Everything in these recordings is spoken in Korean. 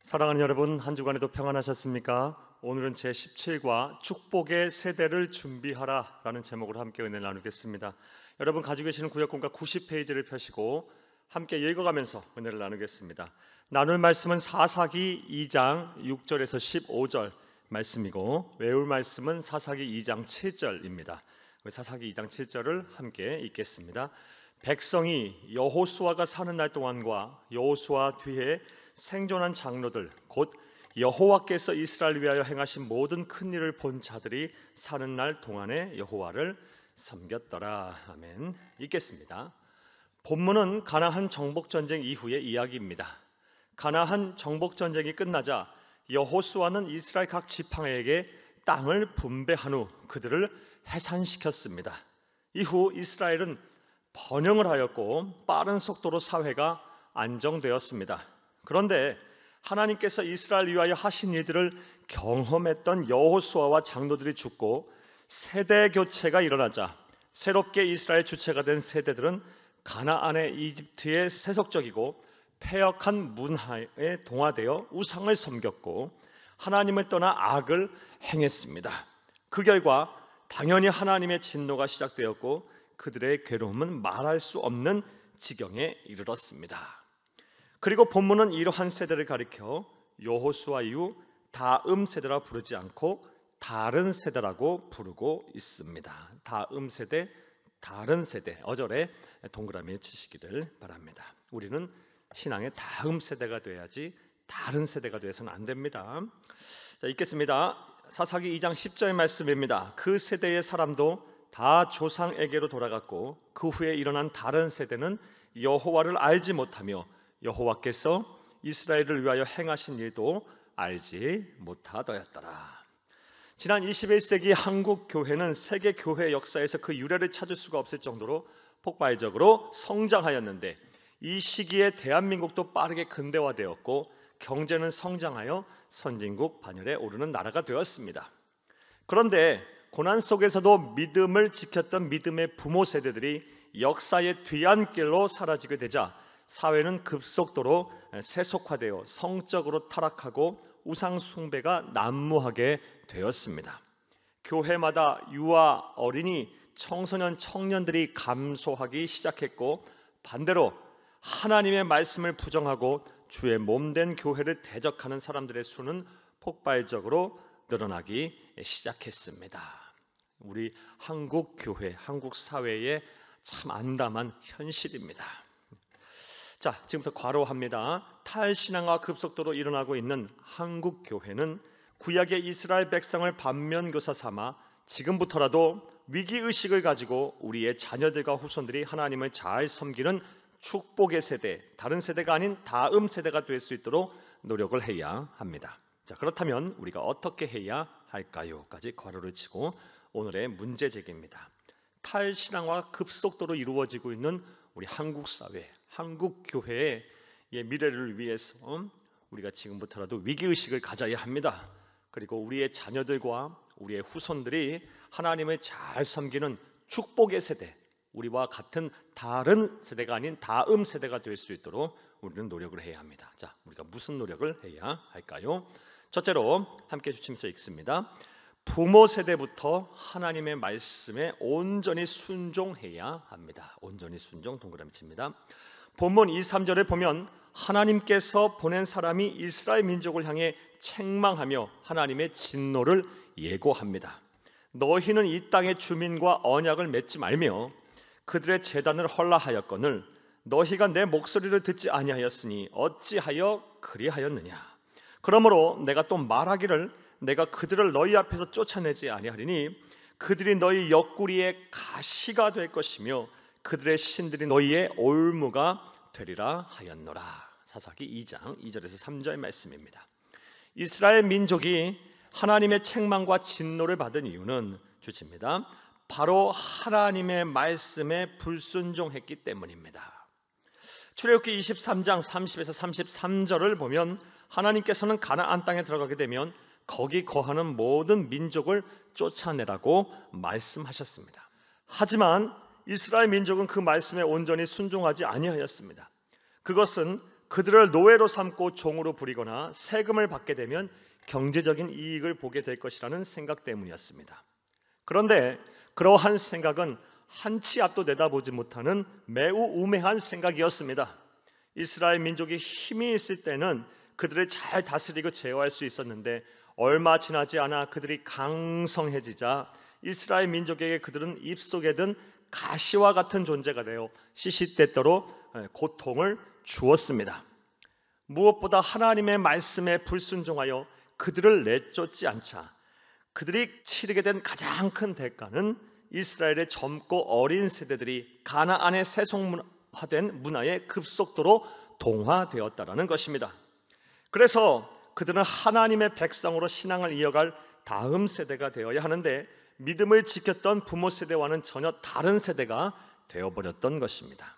사랑하는 여러분, 한 주간에도 평안하셨습니까? 오늘은 제17과 축복의 세대를 준비하라 라는 제목으로 함께 은혜를 나누겠습니다. 여러분 가지고 계시는 구역본과 90페이지를 펴시고 함께 읽어가면서 은혜를 나누겠습니다. 나눌 말씀은 사사기 2장 6절에서 15절 말씀이고 외울 말씀은 사사기 2장 7절입니다. 사사기 2장 7절을 함께 읽겠습니다. 백성이 여호수아가 사는 날 동안과 여호수아 뒤에 생존한 장로들 곧 여호와께서 이스라엘을 위하여 행하신 모든 큰 일을 본 자들이 사는 날 동안에 여호와를 섬겼더라. 아멘. 읽겠습니다. 본문은 가나안 정복 전쟁 이후의 이야기입니다. 가나안 정복 전쟁이 끝나자 여호수아는 이스라엘 각 지파에게 땅을 분배한 후 그들을 해산시켰습니다. 이후 이스라엘은 번영을 하였고 빠른 속도로 사회가 안정되었습니다. 그런데 하나님께서 이스라엘 위하여 하신 일들을 경험했던 여호수아와 장로들이 죽고 세대 교체가 일어나자 새롭게 이스라엘 주체가 된 세대들은 가나안의 이집트의 세속적이고 패역한 문화에 동화되어 우상을 섬겼고 하나님을 떠나 악을 행했습니다. 그 결과 당연히 하나님의 진노가 시작되었고 그들의 괴로움은 말할 수 없는 지경에 이르렀습니다. 그리고 본문은 이러한 세대를 가리켜 여호수아 이후 다음 세대라 부르지 않고 다른 세대라고 부르고 있습니다. 다음 세대, 다른 세대, 어절에 동그라미 치시기를 바랍니다. 우리는 신앙의 다음 세대가 돼야지 다른 세대가 돼서는 안 됩니다. 자, 읽겠습니다. 사사기 2장 10절 말씀입니다. 그 세대의 사람도 다 조상에게로 돌아갔고 그 후에 일어난 다른 세대는 여호와를 알지 못하며 여호와께서 이스라엘을 위하여 행하신 일도 알지 못하더였더라. 지난 21세기 한국 교회는 세계 교회 역사에서 그 유래를 찾을 수가 없을 정도로 폭발적으로 성장하였는데 이 시기에 대한민국도 빠르게 근대화되었고 경제는 성장하여 선진국 반열에 오르는 나라가 되었습니다. 그런데 고난 속에서도 믿음을 지켰던 믿음의 부모 세대들이 역사의 뒤안길로 사라지게 되자 사회는 급속도로 세속화되어 성적으로 타락하고 우상 숭배가 난무하게 되었습니다. 교회마다 유아, 어린이, 청소년, 청년들이 감소하기 시작했고 반대로 하나님의 말씀을 부정하고 주의 몸된 교회를 대적하는 사람들의 수는 폭발적으로 늘어나기 시작했습니다. 우리 한국 교회, 한국 사회의 참 암담한 현실입니다. 자, 지금부터 괄호합니다. 탈신앙과 급속도로 일어나고 있는 한국 교회는 구약의 이스라엘 백성을 반면교사 삼아 지금부터라도 위기의식을 가지고 우리의 자녀들과 후손들이 하나님을 잘 섬기는 축복의 세대, 다른 세대가 아닌 다음 세대가 될 수 있도록 노력을 해야 합니다. 자, 그렇다면 우리가 어떻게 해야 할까요? 까지 괄호를 치고 오늘의 문제 제기입니다. 탈신앙과 급속도로 이루어지고 있는 우리 한국 사회, 한국 교회의 미래를 위해서 우리가 지금부터라도 위기의식을 가져야 합니다. 그리고 우리의 자녀들과 우리의 후손들이 하나님을 잘 섬기는 축복의 세대, 우리와 같은 다른 세대가 아닌 다음 세대가 될 수 있도록 우리는 노력을 해야 합니다. 자, 우리가 무슨 노력을 해야 할까요? 첫째로 함께 주치면서 읽습니다. 부모 세대부터 하나님의 말씀에 온전히 순종해야 합니다. 온전히 순종, 동그라미 칩니다. 본문 2, 3절에 보면 하나님께서 보낸 사람이 이스라엘 민족을 향해 책망하며 하나님의 진노를 예고합니다. 너희는 이 땅의 주민과 언약을 맺지 말며 그들의 제단을 헐라하였거늘 너희가 내 목소리를 듣지 아니하였으니 어찌하여 그리하였느냐. 그러므로 내가 또 말하기를 내가 그들을 너희 앞에서 쫓아내지 아니하리니 그들이 너희 옆구리의 가시가 될 것이며 그들의 신들이 너희의 올무가 되리라 하였노라. 사사기 2장 2절에서 3절 말씀입니다. 이스라엘 민족이 하나님의 책망과 진노를 받은 이유는 주치입니다. 바로 하나님의 말씀에 불순종했기 때문입니다. 출애굽기 23장 30에서 33절을 보면 하나님께서는 가나안 땅에 들어가게 되면 거기 거하는 모든 민족을 쫓아내라고 말씀하셨습니다. 하지만 이스라엘 민족은 그 말씀에 온전히 순종하지 아니하였습니다. 그것은 그들을 노예로 삼고 종으로 부리거나 세금을 받게 되면 경제적인 이익을 보게 될 것이라는 생각 때문이었습니다. 그런데 그러한 생각은 한치 앞도 내다보지 못하는 매우 우매한 생각이었습니다. 이스라엘 민족이 힘이 있을 때는 그들을 잘 다스리고 제어할 수 있었는데 얼마 지나지 않아 그들이 강성해지자 이스라엘 민족에게 그들은 입속에 든 가시와 같은 존재가 되어 시시때때로 고통을 주었습니다. 무엇보다 하나님의 말씀에 불순종하여 그들을 내쫓지 않자 그들이 치르게 된 가장 큰 대가는 이스라엘의 젊고 어린 세대들이 가나안의 세속화된 문화에 급속도로 동화되었다는 것입니다. 그래서 그들은 하나님의 백성으로 신앙을 이어갈 다음 세대가 되어야 하는데 믿음을 지켰던 부모 세대와는 전혀 다른 세대가 되어버렸던 것입니다.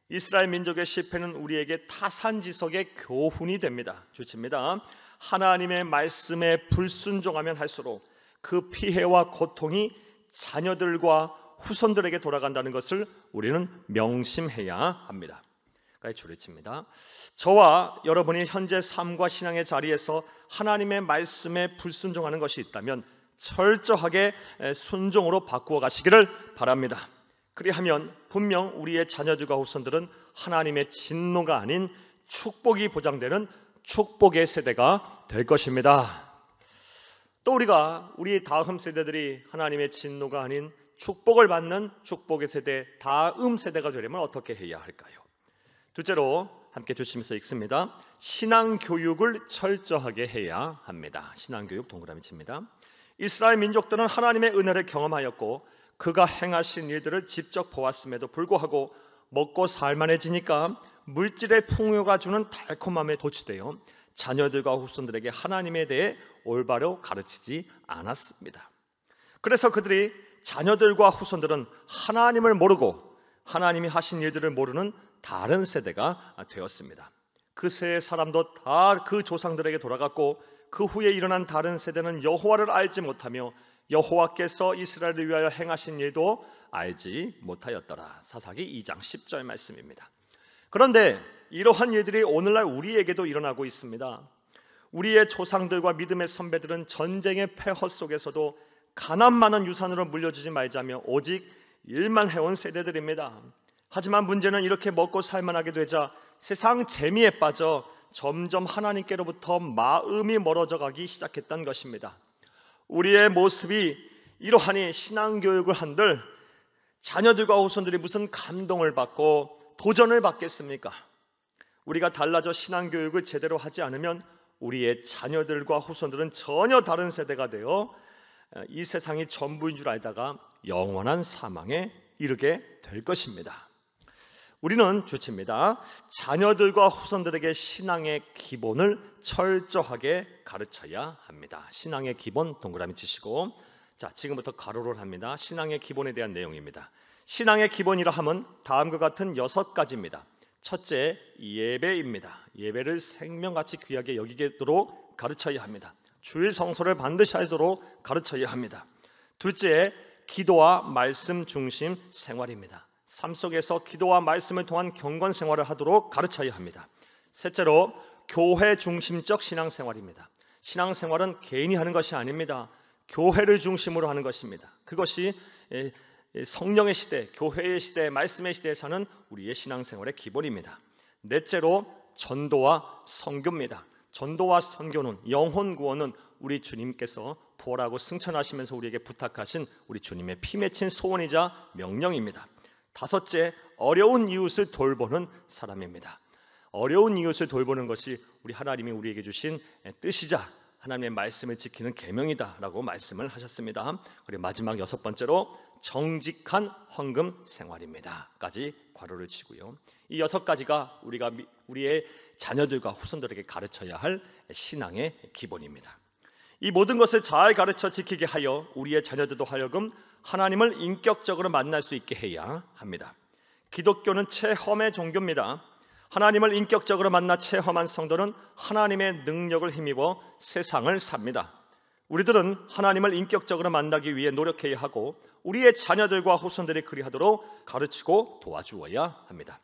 이스라엘 민족의 실패는 우리에게 타산지석의 교훈이 됩니다. 주칩니다. 하나님의 말씀에 불순종하면 할수록 그 피해와 고통이 자녀들과 후손들에게 돌아간다는 것을 우리는 명심해야 합니다. 줄을 칩니다. 저와 여러분이 현재 삶과 신앙의 자리에서 하나님의 말씀에 불순종하는 것이 있다면 철저하게 순종으로 바꾸어 가시기를 바랍니다. 그리하면 분명 우리의 자녀들과 후손들은 하나님의 진노가 아닌 축복이 보장되는 축복의 세대가 될 것입니다. 또 우리가 우리 다음 세대들이 하나님의 진노가 아닌 축복을 받는 축복의 세대, 다음 세대가 되려면 어떻게 해야 할까요? 둘째로 함께 주시면서 읽습니다. 신앙교육을 철저하게 해야 합니다. 신앙교육 동그라미 칩니다. 이스라엘 민족들은 하나님의 은혜를 경험하였고 그가 행하신 일들을 직접 보았음에도 불구하고 먹고 살만해지니까 물질의 풍요가 주는 달콤함에 도취되어 자녀들과 후손들에게 하나님에 대해 올바로 가르치지 않았습니다. 그래서 그들이 자녀들과 후손들은 하나님을 모르고 하나님이 하신 일들을 모르는 다른 세대가 되었습니다. 그 세의 사람도 다 그 조상들에게 돌아갔고 그 후에 일어난 다른 세대는 여호와를 알지 못하며 여호와께서 이스라엘을 위하여 행하신 일도 알지 못하였더라. 사사기 2장 10절 말씀입니다. 그런데 이러한 일들이 오늘날 우리에게도 일어나고 있습니다. 우리의 조상들과 믿음의 선배들은 전쟁의 폐허 속에서도 가난 많은 유산으로 물려주지 말자며 오직 일만 해온 세대들입니다. 하지만 문제는 이렇게 먹고 살만하게 되자 세상 재미에 빠져 점점 하나님께로부터 마음이 멀어져 가기 시작했던 것입니다. 우리의 모습이 이러하니 신앙교육을 한들 자녀들과 후손들이 무슨 감동을 받고 도전을 받겠습니까? 우리가 달라져 신앙교육을 제대로 하지 않으면 우리의 자녀들과 후손들은 전혀 다른 세대가 되어 이 세상이 전부인 줄 알다가 영원한 사망에 이르게 될 것입니다. 우리는 주칩니다. 자녀들과 후손들에게 신앙의 기본을 철저하게 가르쳐야 합니다. 신앙의 기본 동그라미 치시고, 자, 지금부터 가로를 합니다. 신앙의 기본에 대한 내용입니다. 신앙의 기본이라 함은 다음과 같은 6가지입니다. 첫째, 예배입니다. 예배를 생명같이 귀하게 여기도록 가르쳐야 합니다. 주일 성소를 반드시 하도록 가르쳐야 합니다. 둘째, 기도와 말씀 중심 생활입니다. 삶 속에서 기도와 말씀을 통한 경건 생활을 하도록 가르쳐야 합니다. 셋째로, 교회 중심적 신앙생활입니다. 신앙생활은 개인이 하는 것이 아닙니다. 교회를 중심으로 하는 것입니다. 그것이 성령의 시대, 교회의 시대, 말씀의 시대에 사는 우리의 신앙생활의 기본입니다. 넷째로, 전도와 선교입니다. 전도와 선교는, 영혼 구원은 우리 주님께서 부활하고 승천하시면서 우리에게 부탁하신 우리 주님의 피 맺힌 소원이자 명령입니다. 다섯째, 어려운 이웃을 돌보는 사람입니다. 어려운 이웃을 돌보는 것이 우리 하나님이 우리에게 주신 뜻이자 하나님의 말씀을 지키는 계명이다라고 말씀을 하셨습니다. 그리고 마지막 6번째로, 정직한 헌금 생활입니다 까지 괄호를 치고요. 이 6가지가 우리가 우리의 자녀들과 후손들에게 가르쳐야 할 신앙의 기본입니다. 이 모든 것을 잘 가르쳐 지키게 하여 우리의 자녀들도 하여금 하나님을 인격적으로 만날 수 있게 해야 합니다. 기독교는 체험의 종교입니다. 하나님을 인격적으로 만나 체험한 성도는 하나님의 능력을 힘입어 세상을 삽니다. 우리들은 하나님을 인격적으로 만나기 위해 노력해야 하고 우리의 자녀들과 후손들이 그리하도록 가르치고 도와주어야 합니다.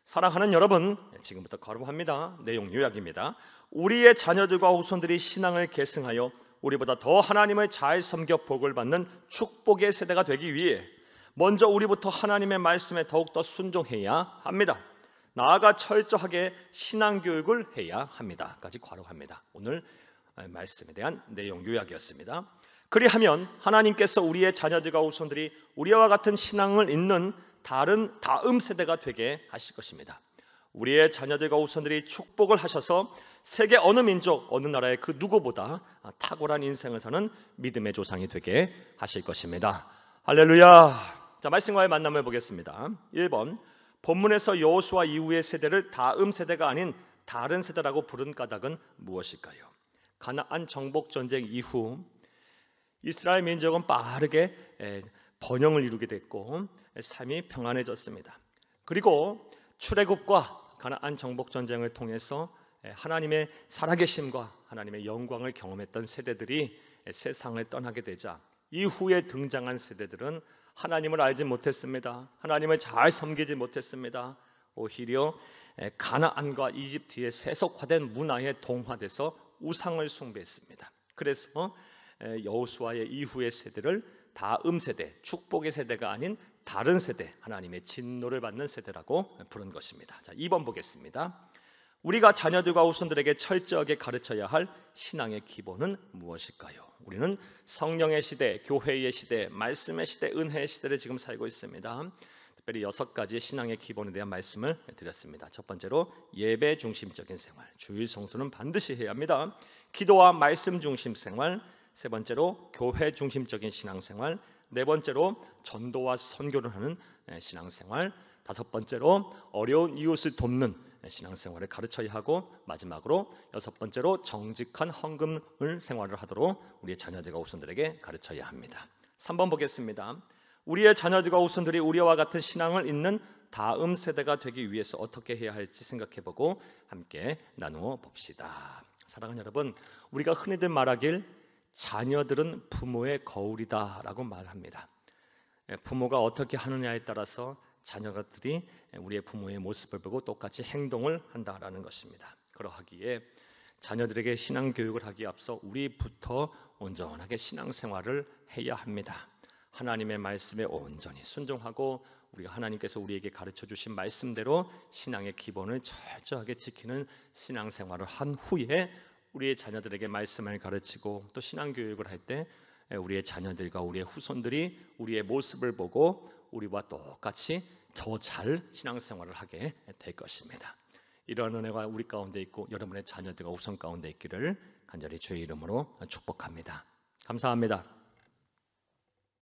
사랑하는 여러분, 지금부터 거듭합니다. 내용 요약입니다. 우리의 자녀들과 후손들이 신앙을 계승하여 우리보다 더 하나님을 잘 섬겨 복을 받는 축복의 세대가 되기 위해 먼저 우리부터 하나님의 말씀에 더욱더 순종해야 합니다. 나아가 철저하게 신앙교육을 해야 합니다. 까지 괄호합니다. 오늘 말씀에 대한 내용 요약이었습니다. 그리하면 하나님께서 우리의 자녀들과 후손들이 우리와 같은 신앙을 잇는 다음 세대가 되게 하실 것입니다. 우리의 자녀들과 후손들이 축복을 하셔서 세계 어느 민족, 어느 나라의 그 누구보다 탁월한 인생을 사는 믿음의 조상이 되게 하실 것입니다. 할렐루야. 자, 말씀과의 만남을 보겠습니다. 1번, 본문에서 여호수아 이후의 세대를 다음 세대가 아닌 다른 세대라고 부른 까닭은 무엇일까요? 가나안 정복 전쟁 이후 이스라엘 민족은 빠르게 번영을 이루게 됐고 삶이 평안해졌습니다. 그리고 출애굽과 가나안 정복 전쟁을 통해서 하나님의 살아계심과 하나님의 영광을 경험했던 세대들이 세상을 떠나게 되자 이후에 등장한 세대들은 하나님을 알지 못했습니다. 하나님을 잘 섬기지 못했습니다. 오히려 가나안과 이집트의 세속화된 문화에 동화돼서 우상을 숭배했습니다. 그래서 여호수아의 이후의 세대를 다음 세대, 축복의 세대가 아닌 다른 세대, 하나님의 진노를 받는 세대라고 부른 것입니다. 자, 2번 보겠습니다. 우리가 자녀들과 후손들에게 철저하게 가르쳐야 할 신앙의 기본은 무엇일까요? 우리는 성령의 시대, 교회의 시대, 말씀의 시대, 은혜의 시대를 지금 살고 있습니다. 특별히 6가지의 신앙의 기본에 대한 말씀을 드렸습니다. 첫 번째로 예배 중심적인 생활, 주일 성수는 반드시 해야 합니다. 기도와 말씀 중심 생활, 세 번째로 교회 중심적인 신앙생활, 네 번째로 전도와 선교를 하는 신앙생활, 다섯 번째로 어려운 이웃을 돕는 신앙생활을 가르쳐야 하고, 마지막으로 6번째로 정직한 헌금을 생활을 하도록 우리의 자녀들과 후손들에게 가르쳐야 합니다. 3번 보겠습니다. 우리의 자녀들과 후손들이 우리와 같은 신앙을 잇는 다음 세대가 되기 위해서 어떻게 해야 할지 생각해보고 함께 나누어 봅시다. 사랑하는 여러분, 우리가 흔히들 말하길 자녀들은 부모의 거울이다라고 말합니다. 부모가 어떻게 하느냐에 따라서 자녀들이 우리의 부모의 모습을 보고 똑같이 행동을 한다라는 것입니다. 그러하기에 자녀들에게 신앙 교육을 하기에 앞서 우리부터 온전하게 신앙생활을 해야 합니다. 하나님의 말씀에 온전히 순종하고 우리가 하나님께서 우리에게 가르쳐 주신 말씀대로 신앙의 기본을 철저하게 지키는 신앙생활을 한 후에 우리의 자녀들에게 말씀을 가르치고 또 신앙 교육을 할 때 우리의 자녀들과 우리의 후손들이 우리의 모습을 보고 우리와 똑같이 더 잘 신앙생활을 하게 될 것입니다. 이러한 은혜가 우리 가운데 있고 여러분의 자녀들과 후손 가운데 있기를 간절히 주의 이름으로 축복합니다. 감사합니다.